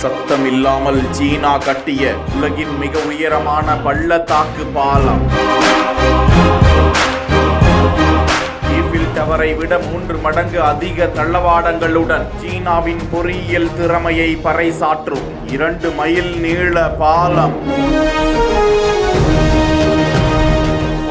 சத்தமில்லாமல் சீனா கட்டிய உலகின் மிக உயரமான பள்ளத்தாக்கு பாலம். ஈஃபில் டவரை விட 3 மடங்கு அதிக தளவாடங்களுடன் சீனாவின் பொறியியல் திறமையை பறைசாற்றும் 2 மைல் நீள பாலம்.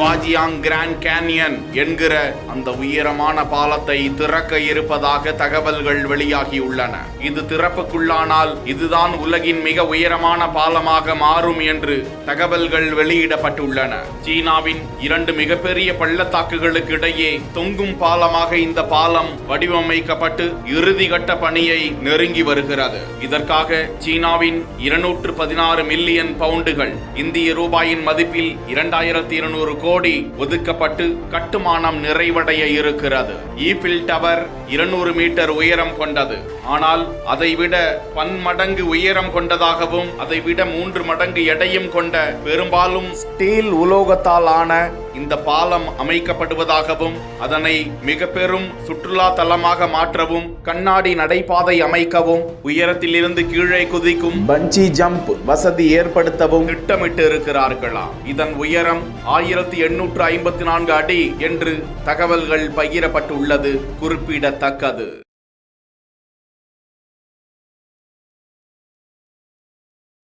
குவாஜியாங் கிராண்ட் கேன்யன் என்கிற அந்த உயரமான பாலத்தை திறக்க இருப்பதாக தகவல்கள் வெளியாகியுள்ளன. இது திறப்புக்குள்ளானால் இதுதான் உலகின் மிக உயரமான பாலமாக மாறும் என்று தகவல்கள் வெளியிடப்பட்டுள்ளன. சீனாவின் 2 மிகப்பெரிய பள்ளத்தாக்குகளுக்கு இடையே தொங்கும் பாலமாக இந்த பாலம் வடிவமைக்கப்பட்டு இறுதிக்கட்ட பணியை நெருங்கி வருகிறது. இதற்காக சீனாவின் 216 மில்லியன் பவுண்டுகள், இந்திய ரூபாயின் மதிப்பில் 2200 கோடி ஒதுக்கப்பட்டு கட்டுமானம் நிறைவடைய இருக்கிறது. ஈஃபில் டவர் 200 மீட்டர் உயரம் கொண்டது. ஆனால் அதைவிட பன்மடங்கு உயரம் கொண்டதாகவும் அதைவிட 3 மடங்கு எடையும் கொண்ட பெரும்பாலும் ஸ்டீல் உலோகத்தால் ஆன இந்த பாலம் அமைக்கப்படுவதாகவும் அதனை மிக பெரும் சுற்றுலா தலமாக மாற்றவும் கண்ணாடி நடைபாதை அமைக்கவும் உயரத்திலிருந்து கீழே குதிக்கும் பஞ்சி ஜம்ப் வசதி ஏற்படுத்தவும் திட்டமிட்டு இருக்கிறார்களாம். இதன் உயரம் 1854 அடி என்று தகவல்கள் பகிரப்பட்டுள்ளது குறிப்பிடத்தக்கது.